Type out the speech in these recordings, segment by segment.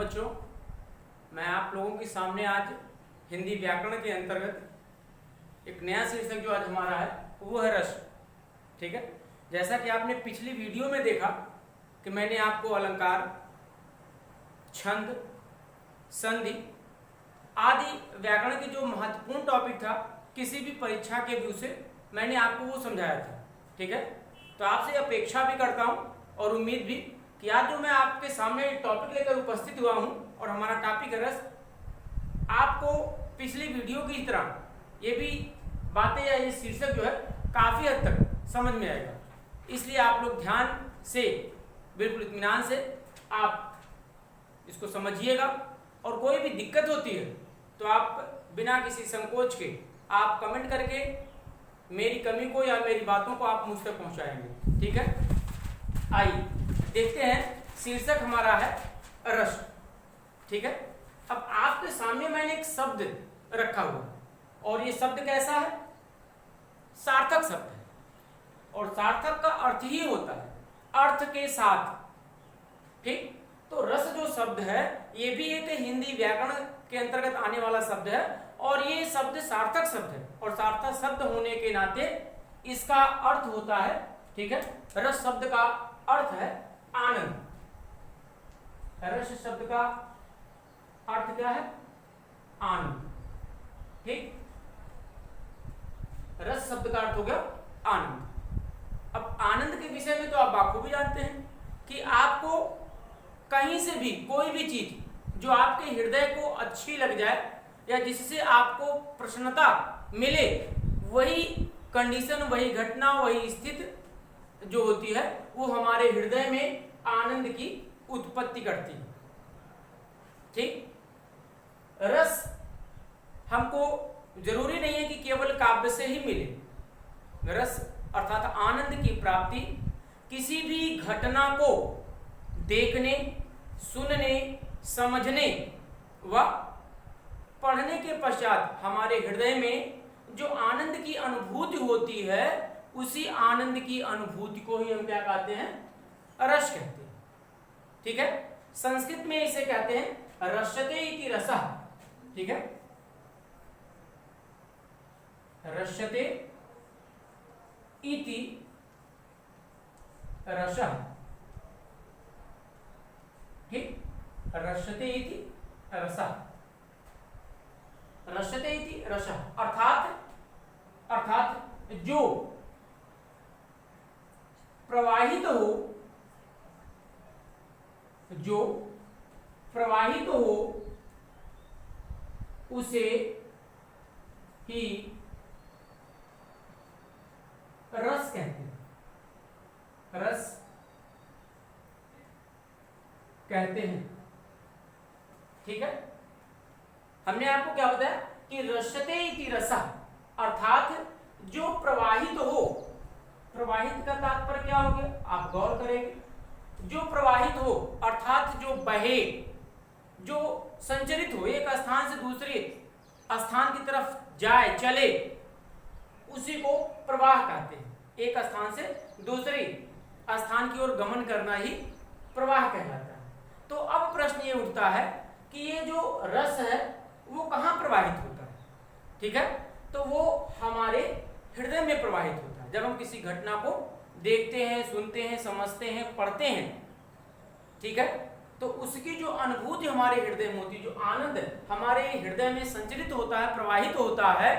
बच्चों, मैं आप लोगों के सामने आज हिंदी व्याकरण के अंतर्गत एक नया शीर्षक जो आज हमारा है वो है रस। ठीक है, जैसा कि आपने पिछली वीडियो में देखा कि मैंने आपको अलंकार, छंद, संधि आदि व्याकरण के जो महत्वपूर्ण टॉपिक था किसी भी परीक्षा के व्यू से मैंने आपको वो समझाया था। ठीक है, तो आपसे अपेक्षा भी करता हूँ और उम्मीद भी कि आज जो मैं आपके सामने टॉपिक लेकर उपस्थित हुआ हूँ और हमारा टॉपिक है रस, आपको पिछली वीडियो की तरह ये भी बातें या ये शीर्षक जो है काफ़ी हद तक समझ में आएगा। इसलिए आप लोग ध्यान से, बिल्कुल इत्मीनान से आप इसको समझिएगा और कोई भी दिक्कत होती है तो आप बिना किसी संकोच के आप कमेंट करके मेरी कमी को या मेरी बातों को आप मुझ तक पहुंचाएंगे। ठीक है, आइए देखते हैं। शीर्षक हमारा है रस। ठीक है, अब आपके सामने मैंने एक शब्द रखा हुआ और ये शब्द कैसा है? सार्थक शब्द है और सार्थक का अर्थ ही होता है अर्थ के साथ। ठीक, तो रस जो शब्द है ये भी एक हिंदी व्याकरण के अंतर्गत आने वाला शब्द है और ये शब्द सार्थक शब्द है और सार्थक शब्द होने के नाते इसका अर्थ होता है, ठीक है, रस शब्द का अर्थ है आनंद। रस शब्द का अर्थ क्या है? आनंद। ठीक, रस शब्द का अर्थ हो गया आनंद। अब आनंद के विषय में तो आप बाखूबी जानते हैं कि आपको कहीं से भी कोई भी चीज जो आपके हृदय को अच्छी लग जाए या जिससे आपको प्रसन्नता मिले, वही कंडीशन, वही घटना, वही स्थिति जो होती है वो हमारे हृदय में आनंद की उत्पत्ति करती है। ठीक, रस हमको जरूरी नहीं है कि केवल काव्य से ही मिले। रस अर्थात आनंद की प्राप्ति किसी भी घटना को देखने, सुनने, समझने व पढ़ने के पश्चात हमारे हृदय में जो आनंद की अनुभूति होती है, उसी आनंद की अनुभूति को ही हम क्या कहते हैं? रस कहते हैं। ठीक है, संस्कृत में इसे कहते हैं रस्यते इति रसः। ठीक है, रस्यते इति रसः। ठीक, रस्यते इति रसः, रस्यते इति रसः अर्थात जो प्रवाहित हो, जो प्रवाहित हो उसे ही रस कहते हैं। रस कहते हैं। ठीक है, हमने आपको क्या बताया कि रस्यते इति रसः अर्थात जो प्रवाहित हो। प्रवाहित का तात्पर्य क्या हो गया? आप गौर करेंगे, जो प्रवाहित हो अर्थात जो बहे, जो संचरित हो, एक स्थान से दूसरे स्थान की तरफ जाए, चले, उसी को प्रवाह कहते हैं। एक स्थान से दूसरे स्थान की ओर गमन करना ही प्रवाह कहलाता है। तो अब प्रश्न ये उठता है कि ये जो रस है वो कहाँ प्रवाहित होता है? ठीक है, तो वो हमारे हृदय में प्रवाहित होता है। जब हम किसी घटना को देखते हैं, सुनते हैं, समझते हैं, पढ़ते हैं, ठीक है, तो उसकी जो अनुभूति हमारे हृदय में होती है, जो आनंद हमारे हृदय में संचरित होता है, प्रवाहित होता है,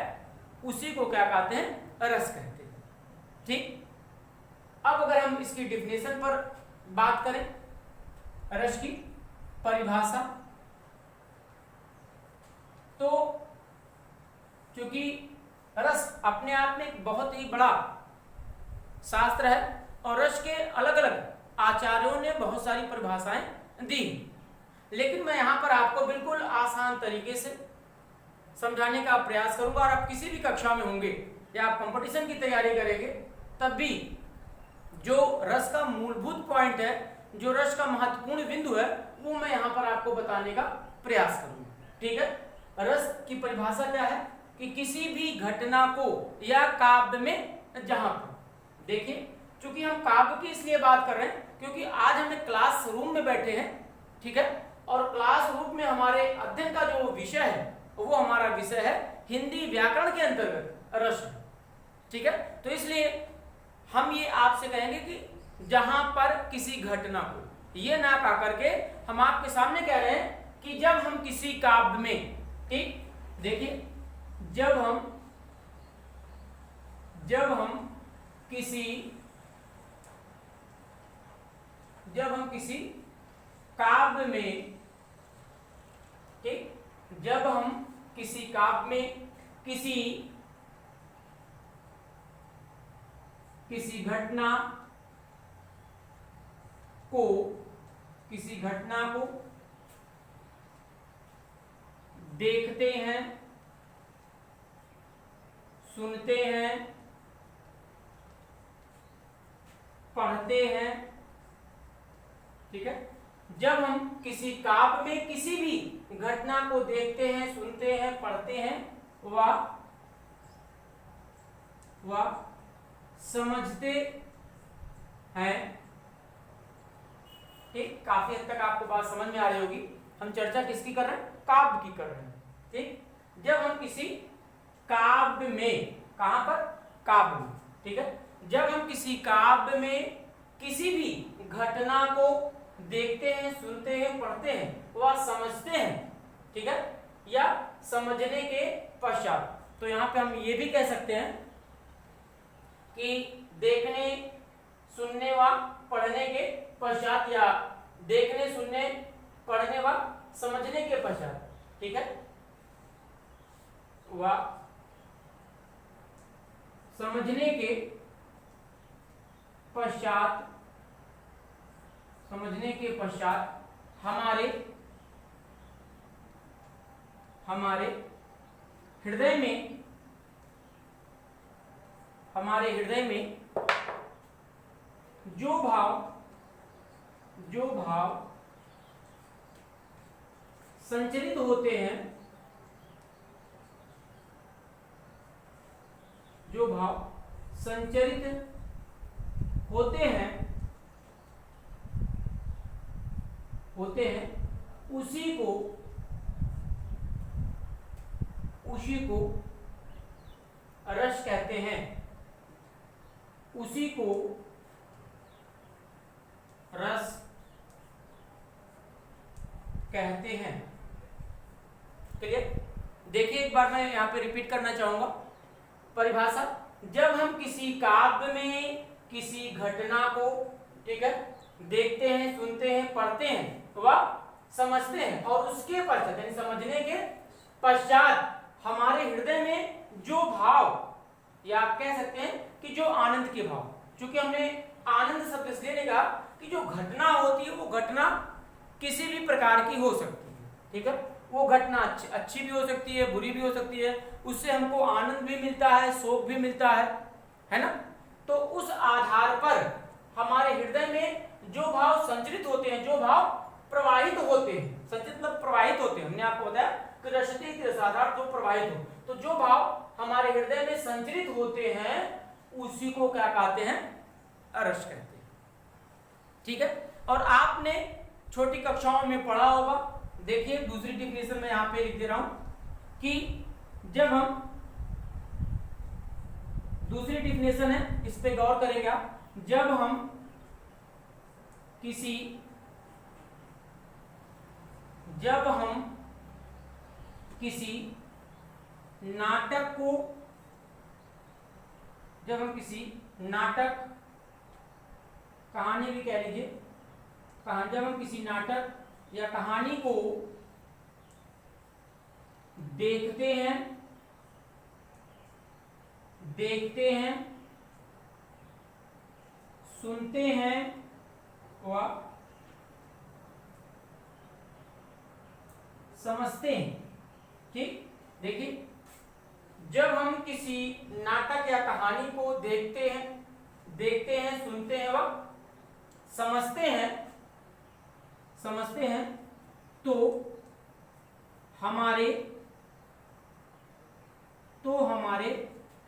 उसी को क्या कहते हैं? रस कहते हैं। ठीक, अब अगर हम इसकी डिफिनेशन पर बात करें, रस की परिभाषा, तो क्योंकि रस अपने आप में एक बहुत ही बड़ा शास्त्र है और रस के अलग अलग आचार्यों ने बहुत सारी परिभाषाएं दी, लेकिन मैं यहाँ पर आपको बिल्कुल आसान तरीके से समझाने का प्रयास करूंगा। और आप किसी भी कक्षा में होंगे या आप कंपटीशन की तैयारी करेंगे, तब भी जो रस का मूलभूत पॉइंट है, जो रस का महत्वपूर्ण बिंदु है, वो मैं यहाँ पर आपको बताने का प्रयास करूंगा। ठीक है, रस की परिभाषा क्या है कि किसी भी घटना को या काव्य में जहां पर देखिए, चूंकि हम काव्य की इसलिए बात कर रहे हैं क्योंकि आज हम एक क्लास रूम में बैठे हैं, ठीक है, और क्लास रूप में हमारे अध्ययन का जो विषय है वो हमारा विषय है हिंदी व्याकरण के अंतर्गत रस। ठीक है, तो इसलिए हम ये आपसे कहेंगे कि जहां पर किसी घटना को ये ना कह करके हम आपके सामने कह रहे हैं कि जब हम किसी काव्य में, ठीक, देखिए, जब हम किसी काव्य में, ठीक, जब हम किसी काव्य में किसी घटना को देखते हैं, सुनते हैं, पढ़ते हैं, ठीक है, जब हम किसी काव्य में किसी भी घटना को देखते हैं, सुनते हैं, पढ़ते हैं व समझते हैं, ठीक, काफी हद तक आपको बात समझ में आ रही होगी। हम चर्चा किसकी कर रहे हैं? काव्य की कर रहे हैं। ठीक, जब हम किसी काव्य में, कहां पर? काव्य में, ठीक है, जब हम किसी काव्य में किसी भी घटना को देखते हैं, सुनते हैं, पढ़ते हैं व समझते हैं, ठीक है, या समझने के पश्चात, तो यहां पे हम ये भी कह सकते हैं कि देखने, सुनने व पढ़ने के पश्चात, या देखने, सुनने, पढ़ने व समझने के पश्चात, ठीक है, व समझने के पश्चात, हमारे हृदय में जो भाव संचरित होते हैं, उसी को रस कहते हैं, उसी को रस कहते हैं। क्लियर? देखिए, एक बार मैं यहां पे रिपीट करना चाहूंगा परिभाषा। जब हम किसी काव्य में किसी घटना को, ठीक है, देखते हैं, सुनते हैं, पढ़ते हैं व समझते हैं, और उसके पश्चात यानी समझने के पश्चात हमारे हृदय में जो भाव, या आप कह सकते हैं कि जो आनंद के भाव, क्योंकि हमने आनंद शब्द इसलिए नहीं कहा कि जो घटना होती है वो घटना किसी भी प्रकार की हो सकती है, ठीक है, वो घटना अच्छी भी हो सकती है, बुरी भी हो सकती है, उससे हमको आनंद भी मिलता है, शोक भी मिलता है ना। तो उस आधार पर हमारे हृदय में जो भाव संचरित होते हैं, जो भाव प्रवाहित होते हैं, संचरित मतलब प्रवाहित होते हैं, हमने आपको बताया कि रसते की रसाधार जो प्रवाहित हो, तो जो भाव हमारे हृदय में संचरित होते हैं उसी को क्या कहते हैं? रस कहते हैं। ठीक है, और आपने छोटी कक्षाओं में पढ़ा होगा। देखिए, दूसरी डिफिनेशन में यहां पे लिख दे रहा हूं कि जब हम, दूसरी डिफिनेशन है, इस पे गौर करेंगे आप। जब हम किसी नाटक को, जब हम किसी नाटक, कहानी भी कह लीजिए, जब हम किसी नाटक या कहानी को देखते हैं, सुनते हैं व समझते हैं। ठीक, देखिए, जब हम किसी नाटक या कहानी को देखते हैं, सुनते हैं व समझते हैं, तो हमारे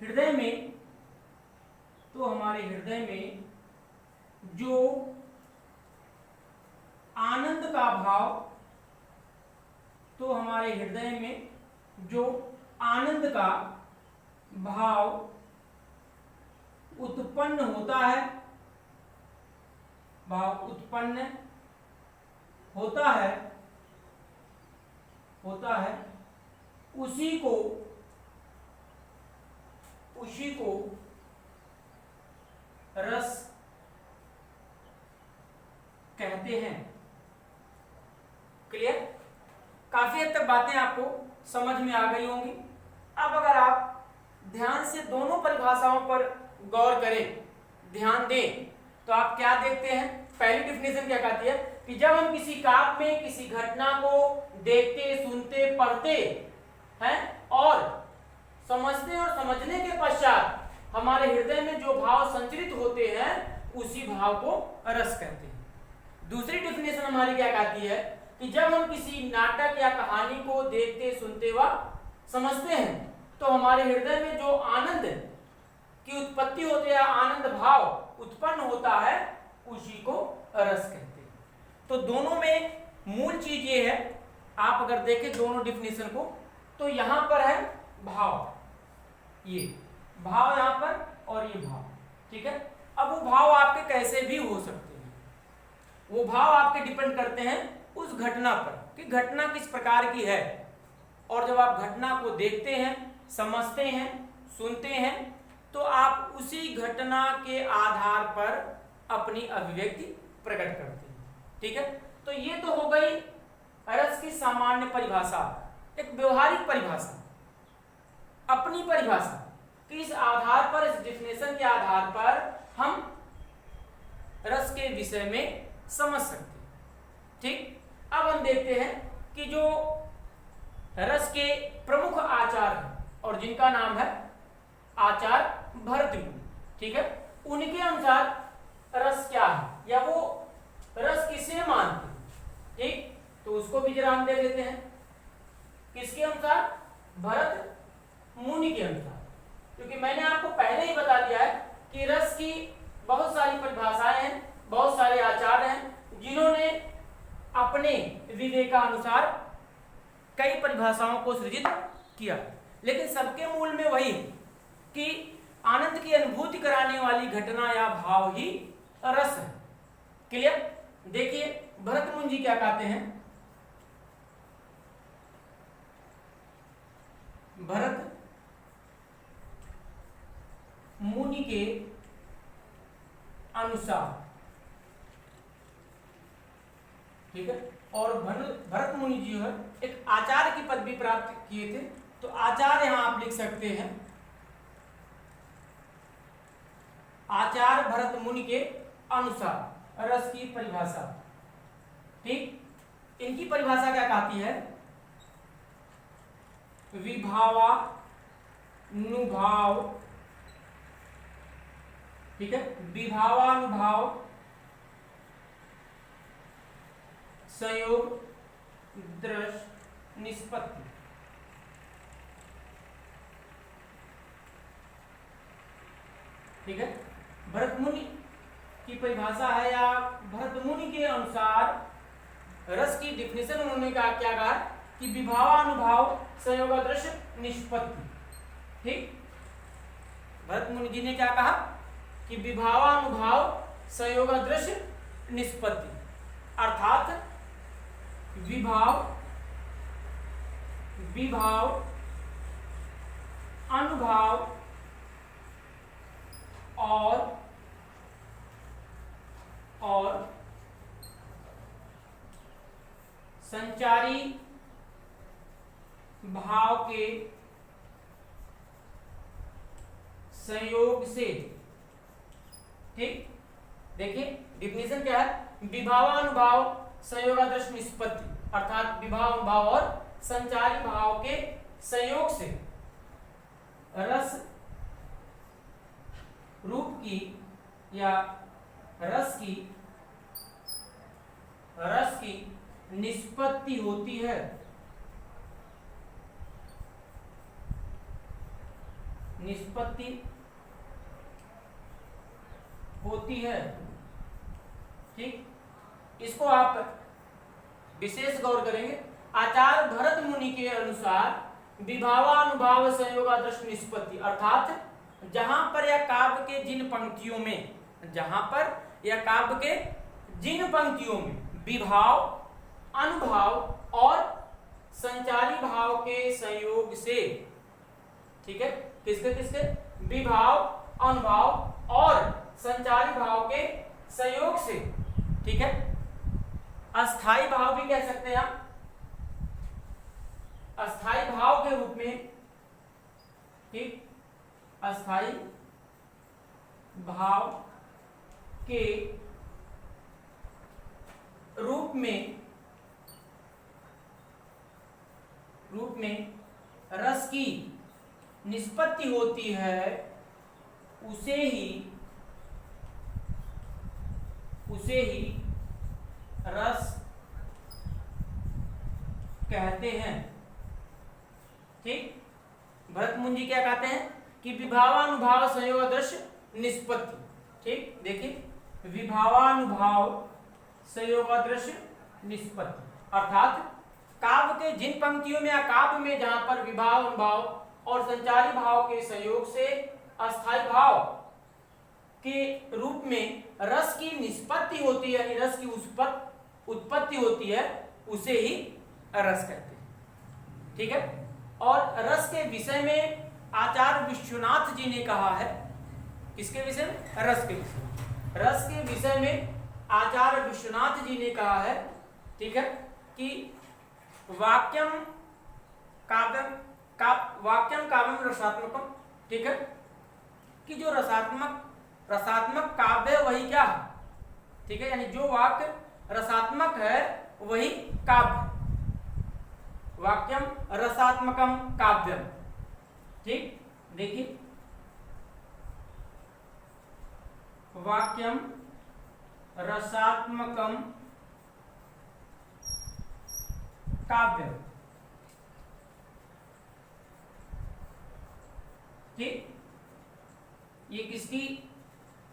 हृदय में जो आनंद का भाव तो हमारे हृदय में जो आनंद का भाव उत्पन्न होता है, भाव उत्पन्न होता है उसी को रस कहते हैं। क्लियर? काफी हद तक बातें आपको समझ में आ गई होंगी। अब अगर आप ध्यान से दोनों परिभाषाओं पर गौर करें, ध्यान दें, तो आप क्या देखते हैं? पहली डिफिनेशन क्या कहती है कि जब हम किसी काव्य में किसी घटना को देखते, सुनते, पढ़ते हैं और समझते और समझने के पश्चात हमारे हृदय में जो भाव संचरित होते हैं उसी भाव को रस कहते हैं। दूसरी डिफिनेशन हमारी क्या कहती है कि जब हम किसी नाटक या कहानी को देखते, सुनते व समझते हैं तो हमारे हृदय में जो आनंद की उत्पत्ति होती है, आनंद भाव उत्पन्न होता है, उसी को रस कहते हैं। तो दोनों में मूल चीज ये है, आप अगर देखें दोनों डिफिनेशन को, तो यहां पर है भाव, ये भाव यहां पर और ये भाव, ठीक है। अब वो भाव आपके कैसे भी हो सकते हैं, वो भाव आपके डिपेंड करते हैं उस घटना पर कि घटना किस प्रकार की है। और जब आप घटना को देखते हैं, समझते हैं, सुनते हैं, तो आप उसी घटना के आधार पर अपनी अभिव्यक्ति प्रकट करते हैं, ठीक है। तो ये तो हो गई रस की सामान्य परिभाषा, एक व्यवहारिक परिभाषा, अपनी परिभाषा कि इस आधार पर, इस डिफिनेशन के आधार पर हम रस के विषय में समझ सकते हैं, ठीक। अब हम देखते हैं कि जो रस के प्रमुख आचार हैं और जिनका नाम है आचार भरतमुनि, ठीक है, उनके अनुसार रस क्या है या वो रस किसे मानते हैं, ठीक। तो उसको भी जरा हम देख लेते हैं। किसके अनुसार? भरत मुनि के अनुसार, क्योंकि मैंने आपको पहले ही बता दिया है कि रस की बहुत सारी परिभाषाएं हैं, बहुत सारे आचार्य हैं जिन्होंने अपने विवेकानुसार कई परिभाषाओं को सृजित किया, लेकिन सबके मूल में वही है कि आनंद की अनुभूति कराने वाली घटना या भाव ही रस है। क्लियर? देखिए भरत मुनि जी क्या कहते हैं। भरत मुनि के अनुसार, ठीक है, और भरत मुनि जी है एक आचार्य की पदवी प्राप्त किए थे, तो आचार्य यहां आप लिख सकते हैं आचार्य भरत मुनि के अनुसार रस की परिभाषा, ठीक। इनकी परिभाषा क्या कहती है? विभावानुभाव, ठीक है, विभावानुभाव संयोग दृश निष्पत्ति, ठीक है। भरत मुनि की परिभाषा है या भरत मुनि के अनुसार रस की डिफिनेशन उन्होंने क्या कहा कि विभावानुभाव संयोगादृश निष्पत्ति, ठीक। भरत मुनि जी ने क्या कहा कि विभावानुभाव संयोगादृश निष्पत्ति, अर्थात विभाव अनुभाव और संचारी भाव के संयोग से, ठीक। देखिए डिफिनेशन क्या है? विभावानुभाव संयोगादृश निष्पत्ति, अर्थात विभावानुभाव और संचारी भाव के संयोग से रस रूप की या रस की निष्पत्ति होती है, निष्पत्ति होती है, ठीक। इसको आप विशेष गौर करेंगे आचार्य भरत मुनि के अनुसार विभावानुभाव संयोगादृश निष्पत्ति, अर्थात जहां पर या काव्य के जिन पंक्तियों में, जहां पर या काव्य के जिन पंक्तियों में विभाव, अनुभाव और संचारी भाव के संयोग से, ठीक है, किसके किसके, विभाव, अनुभाव और संचारी भाव के संयोग से, ठीक है, अस्थाई भाव भी कह सकते हैं हम, अस्थाई भाव के रूप में, ठीक, अस्थाई भाव के रूप में रस की निष्पत्ति होती है, उसे ही रस कहते हैं। ठीक, भरत मुनि जी क्या कहते हैं कि विभावानुभाव संयोगादृश निष्पत्ति, ठीक, देखिए विभावानुभाव संयोगादृश निष्पत्ति, अर्थात काव्य के जिन पंक्तियों में या काव्य में जहां पर विभाव, अनुभाव और संचारी भाव के संयोग से अस्थाई भाव के रूप में रस की निष्पत्ति होती है, यानी रस की उत्पत्ति होती है, उसे ही रस कहते हैं। ठीक है, और रस के विषय में आचार्य विश्वनाथ जी ने कहा है, किसके विषय में, रस के विषय में, रस के विषय में आचार्य विश्वनाथ जी ने कहा है, ठीक है, कि वाक्यम काव्यम रसात्मकम, ठीक है, कि जो रसात्मक काव्य है वही क्या है, ठीक है, यानी जो वाक्य रसात्मक है वही काव्य, वाक्यम रसात्मकम काव्यम। ठीक, देखिए वाक्यम रसात्मकम काव्य, ठीक, ये किसकी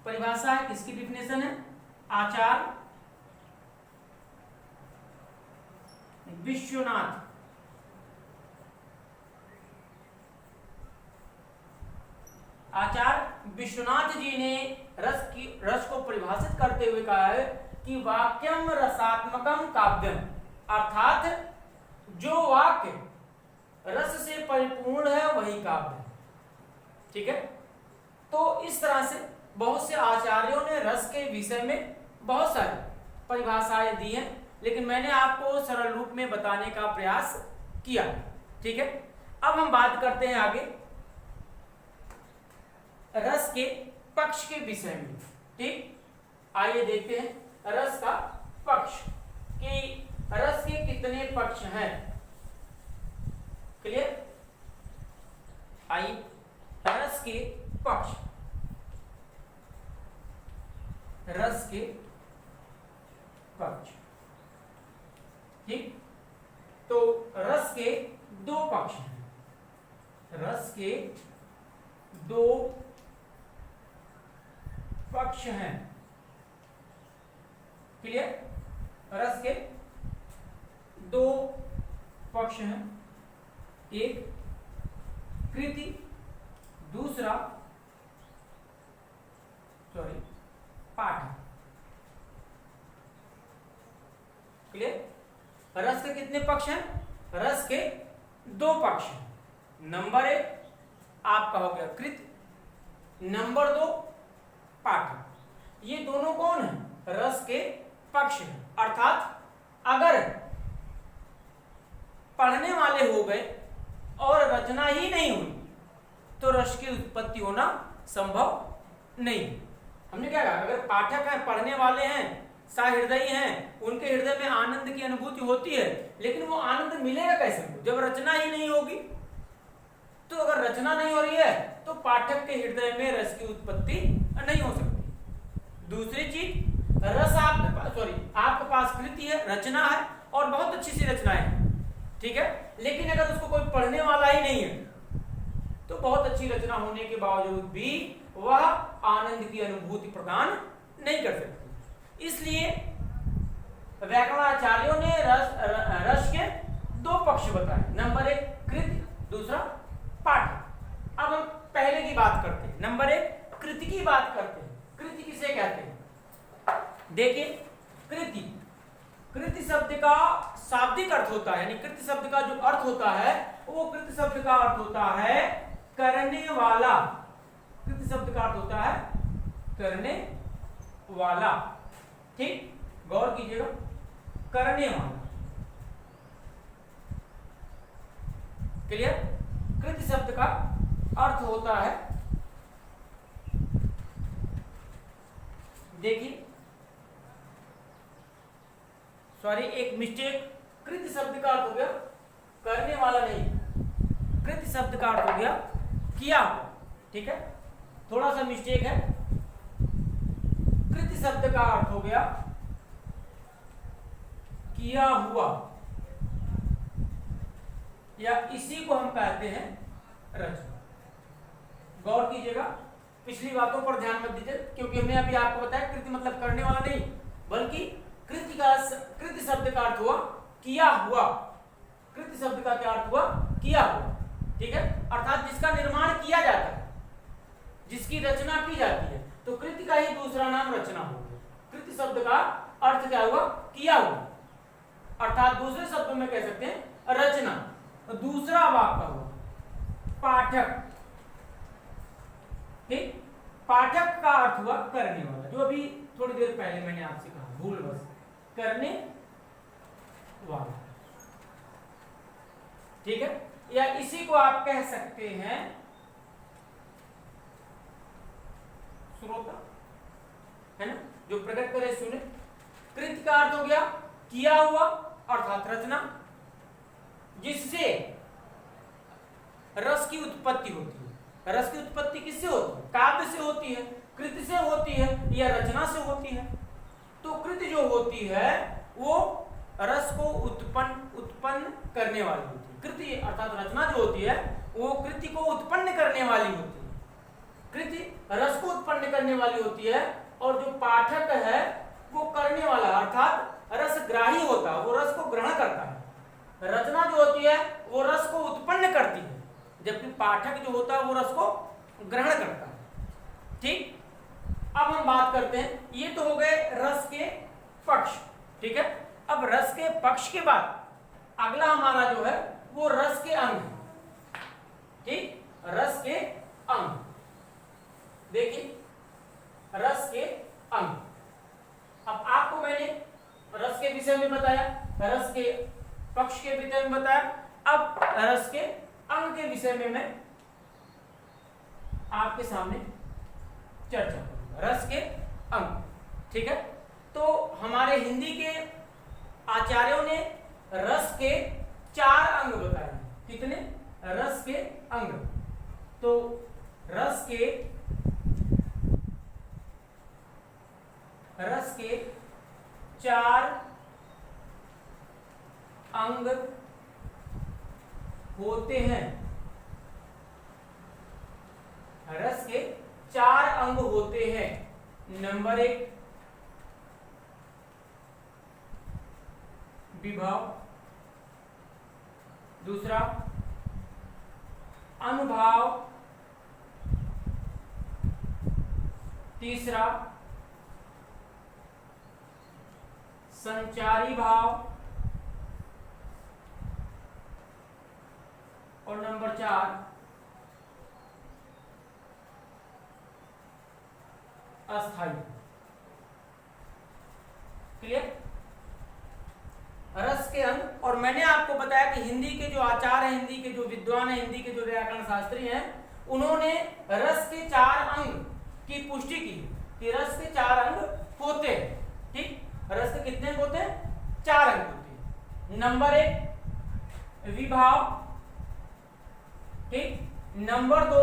परिभाषा है, किसकी डिफिनेशन है, आचार्य विश्वनाथ, आचार्य विश्वनाथ जी ने रस को परिभाषित करते हुए कहा है कि वाक्यम रसात्मकम काव्यम, अर्थात जो वाक्य रस से परिपूर्ण है वही काव्य है। ठीक है, तो इस तरह से बहुत से आचार्यों ने रस के विषय में बहुत सारी परिभाषाएं दी हैं, लेकिन मैंने आपको सरल रूप में बताने का प्रयास किया। ठीक है, अब हम बात करते हैं आगे रस के पक्ष के विषय में। ठीक, आइए देखते हैं रस का पक्ष, कि रस के कितने पक्ष हैं। क्लियर, आइए रस के पक्ष, रस के पक्ष। ठीक, तो रस के दो पक्ष हैं, रस के दो पक्ष हैं। क्लियर, रस के दो पक्ष हैं, एक कृति, दूसरा पाठ। क्लियर, रस के कितने पक्ष हैं, रस के दो पक्ष हैं। नंबर एक आपका हो गया कृति, नंबर दो पाठ। ये दोनों कौन है, रस के पक्ष हैं, अर्थात अगर पढ़ने वाले हो गए और रचना ही नहीं हुई तो रस की उत्पत्ति होना संभव नहीं। हमने क्या कहा, अगर पाठक हैं, पढ़ने वाले हैं, सहृदयी हैं, उनके हृदय में आनंद की अनुभूति होती है, लेकिन वो आनंद मिलेगा कैसे जब रचना ही नहीं होगी। तो अगर रचना नहीं हो रही है तो पाठक के हृदय में रस की उत्पत्ति नहीं हो सकती। दूसरी चीज, रस आपके पास कृति है, रचना है और बहुत अच्छी सी रचनाएं है, ठीक है, लेकिन अगर उसको कोई पढ़ने वाला ही नहीं है तो बहुत अच्छी रचना होने के बावजूद भी वह आनंद की अनुभूति प्रदान नहीं कर सकती। इसलिए व्याकरणाचार्यों ने रस के बताए। नंबर 1 कृति, दूसरा पाठक। अब हम पहले की बात करते हैं। नंबर 1 कृति की बात करते हैं। कृति किसे कहते हैं? देखिए, कृति, कृति शब्द का शाब्दिक अर्थ होता है, यानी कृति शब्द का जो अर्थ होता है वो कृति शब्द का अर्थ होता है करने वाला। कृति शब्द का अर्थ होता है करने वाला। ठीक, गौर कीजिएगा, करने वाला। क्लियर? कृति शब्द का अर्थ होता है, देखिए, सॉरी एक मिस्टेक, कृति शब्द का अर्थ हो गया करने वाला नहीं, कृति शब्द का अर्थ हो गया किया हुआ। ठीक है, थोड़ा सा मिस्टेक है। कृति शब्द का अर्थ हो गया किया हुआ, या इसी को हम कहते हैं रचना। गौर कीजिएगा, पिछली बातों पर ध्यान मत दीजिए, क्योंकि हमने अभी आपको बताया कृति मतलब करने वाला नहीं, बल्कि कृति शब्द का अर्थ हुआ किया हुआ। कृति शब्द का क्या अर्थ हुआ? किया हुआ। ठीक है, अर्थात जिसका निर्माण किया जाता है, जिसकी रचना की जाती है, तो कृति का ही दूसरा नाम रचना हो गया। कृति शब्द का अर्थ क्या हुआ? किया हुआ, अर्थात दूसरे शब्दों में कह सकते हैं रचना। तो दूसरा वाक्य हुआ पाठक। ठीक, पाठक का अर्थ हुआ करने वाला, जो अभी थोड़ी देर पहले मैंने आपसे कहा, भूल बस, करने वाला। ठीक है, या इसी को आप कह सकते हैं श्रोता, है ना, जो प्रकट करे सुने। कृति का अर्थ हो गया किया हुआ अर्थात रचना, जिससे रस की उत्पत्ति होती है। रस की उत्पत्ति किससे होती है? काव्य से होती है, कृति से होती है, या रचना से होती है। तो कृति जो होती है वो रस को उत्पन्न करने वाली होती है। कृति अर्थात रचना जो होती है वो कृति को उत्पन्न करने वाली होती है। कृति रस को उत्पन्न करने वाली होती है, और जो पाठक है वो करने वाला अर्थात रसग्राही होता है, वो रस को ग्रहण करता है। रचना जो होती है वो रस को उत्पन्न करती है, जबकि पाठक जो होता है वो रस को ग्रहण करता है। ठीक, अब हम बात करते हैं, ये तो हो गए रस के पक्ष। ठीक है, अब रस के पक्ष के बाद अगला हमारा जो है वो रस के अंग। ठीक, रस के अंग, देखिए रस के अंग। अब आपको मैंने रस के विषय में बताया, रस के पक्ष के विषय में बताया, अब रस के अंग के विषय में मैं आपके सामने चर्चा करूंगा। रस के अंग, ठीक है। तो हमारे हिंदी के आचार्यों ने रस के 4 अंग बताए। कितने? रस के अंग। तो रस के 4 अंग होते हैं। रस के 4 अंग होते हैं। नंबर 1 विभाव, दूसरा अनुभाव, तीसरा संचारी भाव, और नंबर 4 अस्थाई। क्लियर? रस के अंग। और मैंने आपको बताया कि हिंदी के जो आचार्य हैं, हिंदी के जो विद्वान हैं, हिंदी के जो व्याकरण शास्त्री हैं, उन्होंने रस के 4 अंग की पुष्टि की कि रस के 4 अंग होते हैं। ठीक, रस के कितने होते हैं? 4 अंग होते हैं। नंबर 1 विभाव, ठीक, नंबर 2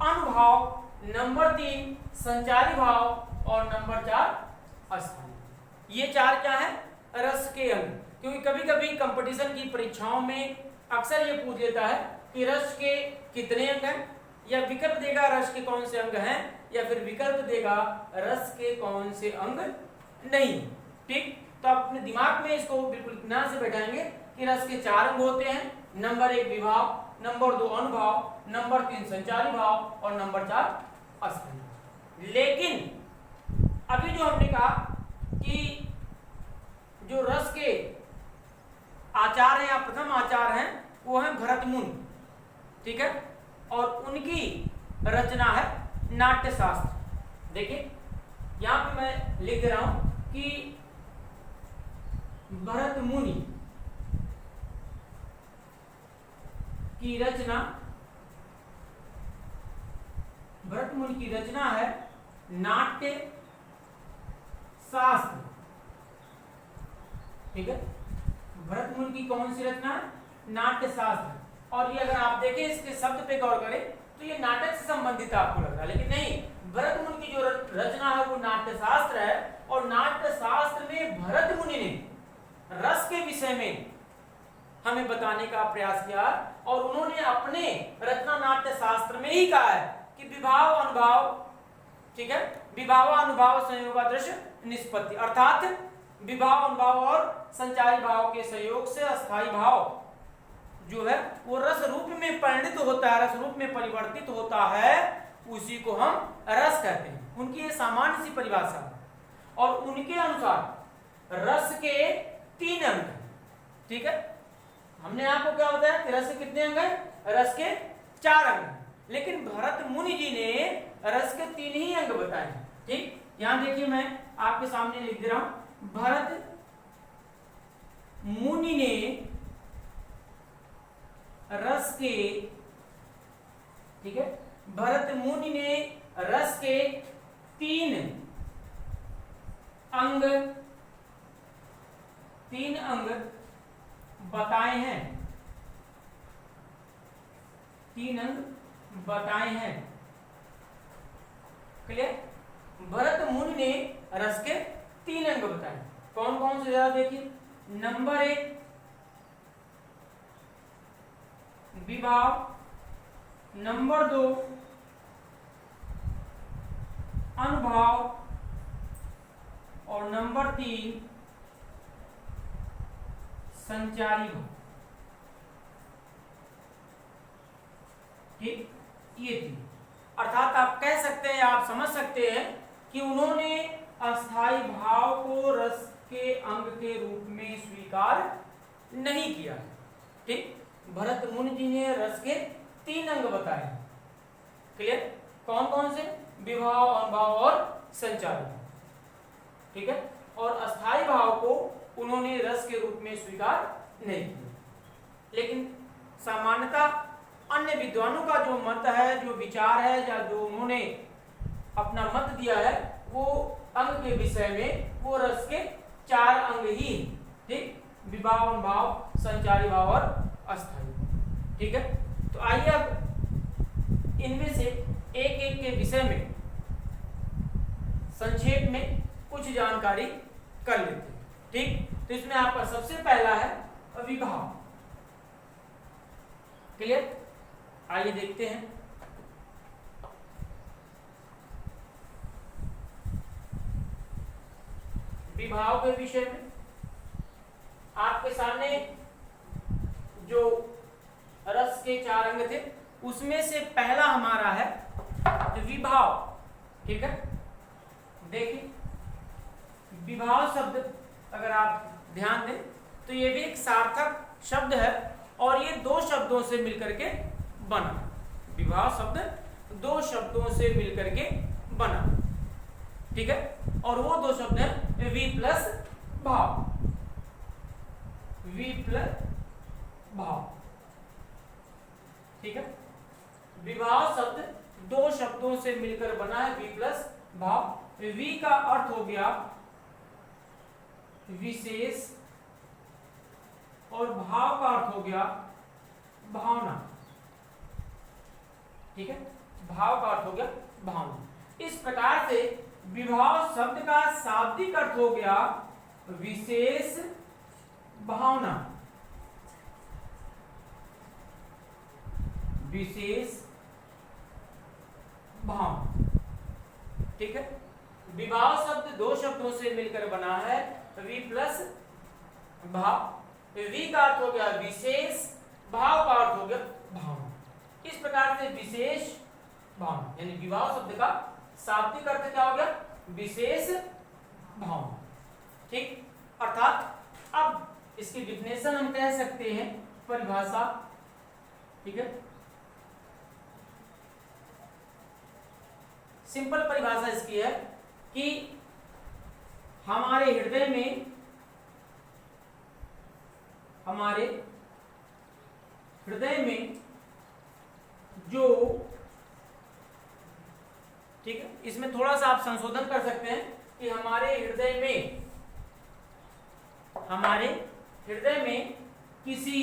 अनुभाव, नंबर 3 संचारी भाव, और नंबर 4 अस्थाई। ये 4 क्या है? रस के अंग। क्योंकि कभी कभी कंपटीशन की परीक्षाओं में अक्सर ये पूछ लेता है कि रस के कितने अंग हैं, या विकल्प देगा रस के कौन से अंग हैं, या फिर विकल्प देगा रस के कौन से अंग नहीं। ठीक, तो आप अपने दिमाग में इसको बिल्कुल इत्मीनान से बैठाएंगे कि रस के 4 अंग होते हैं। नंबर 1 विभाव, नंबर 2 अनुभाव, नंबर 3 संचारी भाव और नंबर 4 अस्थायी। लेकिन अभी जो हमने कहा कि जो रस के आचार हैं या प्रथम आचार हैं वो है भरत मुनि, ठीक है, और उनकी रचना है नाट्यशास्त्र। देखिए यहां पे मैं लिख दे रहा हूं कि भरत मुनि की रचना, भरत मुनि की रचना है नाट्य शास्त्र, ठीक है। भरत मुनि की कौन सी रचना है? नाट्य शास्त्र। और ये अगर आप देखें इसके शब्द पे गौर करें तो ये नाटक से संबंधित आपको लग रहा है, लेकिन नहीं, भरत मुनि की जो रचना है वो नाट्य शास्त्र है। और नाट्य शास्त्र में भरत मुनि ने रस के विषय में हमें बताने का प्रयास किया और उन्होंने अपने रचना नाट्य शास्त्र में ही कहा है कि विभाव अनुभाव, ठीक है, विभाव अनुभाव संयोगादृश निष्पत्ति, अर्थात विभाव अनुभाव और संचारी भाव के संयोग से अस्थायी भाव जो है वो रस रूप में परिणित होता है, रस रूप में परिवर्तित होता है, उसी को हम रस कहते हैं। उनकी ये सामान्य सी परिभाषा है। और उनके अनुसार रस के 3 अंग हैं, ठीक है। हमने आपको क्या बताया कि रस के कितने अंग हैं? रस के 4 अंग हैं, लेकिन भरत मुनि जी ने रस के 3 ही अंग बताए हैं, ठीक। यहां देखिए मैं आपके सामने लिख दे रहा हूं, भरत मुनि ने रस के, ठीक है, भरत मुनि ने रस के 3 अंग बताए हैं, 3 अंग बताए हैं, क्लियर। भरत मुनि ने रस के 3 अंग बताए, कौन कौन से जरा देखिए। नंबर 1 विभाव, नंबर 2 अनुभाव और नंबर 3 संचारी भाव, ठीक। ये थी, अर्थात आप कह सकते हैं, आप समझ सकते हैं कि उन्होंने अस्थायी भाव को रस के अंग के रूप में स्वीकार नहीं किया, ठीक। भरत मुनि जी ने रस के 3 अंग बताए, क्लियर। कौन कौन से? विभाव, अनुभाव और संचारी, ठीक है। और अस्थायी भाव को उन्होंने रस के रूप में स्वीकार नहीं किया। लेकिन सामान्यतः अन्य विद्वानों का जो मत है, जो विचार है, या जो उन्होंने अपना मत दिया है, वो अंग के विषय में वो रस के 4 अंग ही, ठीक, विभाव, अनुभाव, संचारी भाव और अस्थायी, ठीक है। तो आइए अब इनमें से एक एक के विषय में संक्षेप में कुछ जानकारी कर लेते हैं, ठीक। तो इसमें आपका सबसे पहला है विभाव, क्लियर। आइए देखते हैं। विभाव के विषय में आपके सामने जो रस के 4 अंग थे उसमें से पहला हमारा है विभाव, ठीक है। देखिए विभाव शब्द अगर आप ध्यान दें तो ये भी एक सार्थक शब्द है और ये 2 शब्दों से मिलकर के बना। विभाव शब्द 2 शब्दों से मिलकर के बना, ठीक है। और वो 2 शब्द हैं वी प्लस भाव, वी प्लस भाव, ठीक है। विभाव शब्द 2 शब्दों से मिलकर बना है, वी प्लस भाव। वी का अर्थ हो गया विशेष और भाव का अर्थ हो गया भावना, ठीक है। भाव का अर्थ हो गया भावना। इस प्रकार से विभाव शब्द का शाब्दिक अर्थ हो गया विशेष भावना, विशेष भावना, ठीक है। विभाव शब्द 2 शब्दों से मिलकर बना है, वी प्लस भाव। वी का अर्थ हो गया विशेष, भाव का अर्थ हो गया भावना। इस प्रकार से विशेष भावना यानी विभाव शब्द का शाब्दिक अर्थ क्या हो गया? विशेष भावना। ठीक, अर्थात अब इसकी डिफिनेशन हम कह सकते हैं, परिभाषा। ठीक है, सिंपल परिभाषा इसकी है कि हमारे हृदय में जो, ठीक है, इसमें थोड़ा सा आप संशोधन कर सकते हैं कि हमारे हृदय में किसी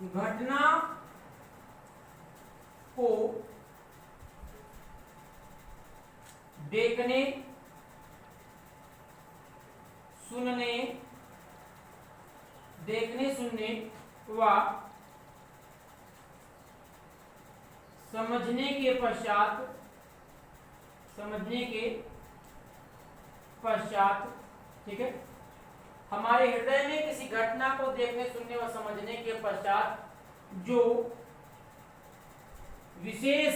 घटना को देखने, सुनने व समझने के पश्चात, ठीक है, हमारे हृदय में किसी घटना को देखने, सुनने व समझने के पश्चात जो विशेष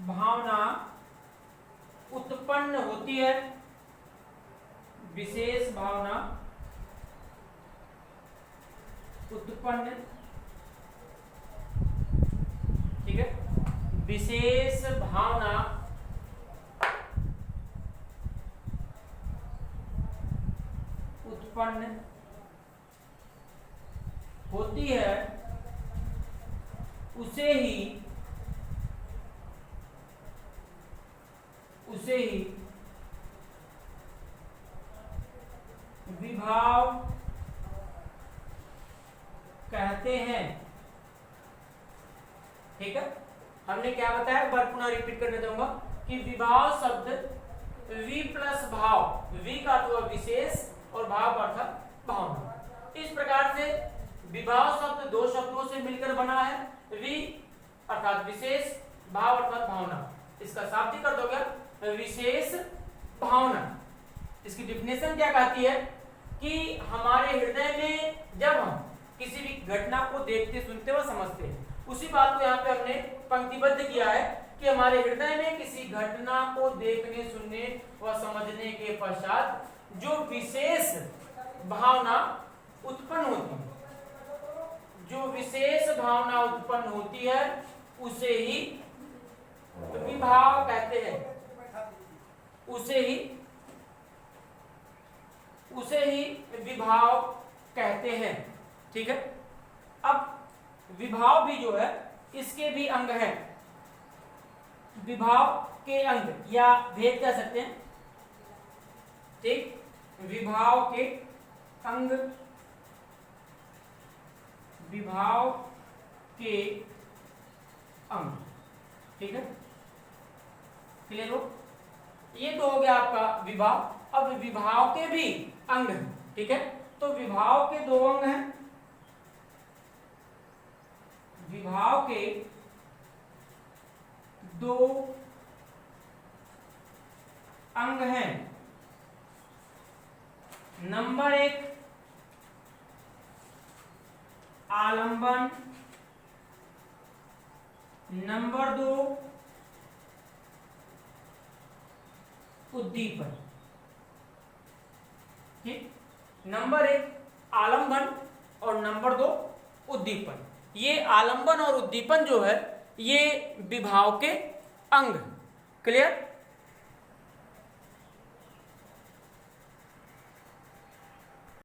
भावना उत्पन्न होती है, विशेष भावना उत्पन्न, ठीक है, विशेष भावना उत्पन्न होती है, उसे ही विभाव कहते हैं। ठीक है, हमने क्या बताया, एक बार पुनः रिपीट करने दूंगा कि विभाव शब्द वी प्लस भाव, वी का अर्थ हुआ विशेष और भाव का अर्थ भावना। इस प्रकार से विभाव शब्द दो शब्दों से मिलकर बना है, वी अर्थात विशेष, भाव अर्थात भावना। इसका शाब्दिक अर्थ हो गया विशेष भावना। इसकी डिफिनेशन क्या कहती है कि हमारे हृदय में जब हम किसी भी घटना को देखते, सुनते व समझते हैं, उसी बात को यहाँ पे हमने पंक्तिबद्ध किया है कि हमारे हृदय में किसी घटना को देखने, सुनने व समझने के पश्चात जो विशेष भावना उत्पन्न होती है, जो विशेष भावना उत्पन्न होती है, उसे ही विभाव कहते हैं, उसे ही विभाव कहते हैं। ठीक है, अब विभाव भी जो है इसके भी अंग हैं, विभाव के अंग या भेद कह सकते हैं। ठीक, विभाव के अंग, विभाव के अंग। ठीक है, क्लियर हो? ये तो हो गया आपका विभाव। अब विभाव के भी अंग हैं। ठीक है, तो विभाव के दो अंग हैं, विभाव के दो अंग हैं। नंबर एक आलंबन, नंबर दो उद्दीपन। ठीक, नंबर एक आलंबन और नंबर दो उद्दीपन। ये आलंबन और उद्दीपन जो है ये विभाव के अंग। क्लियर?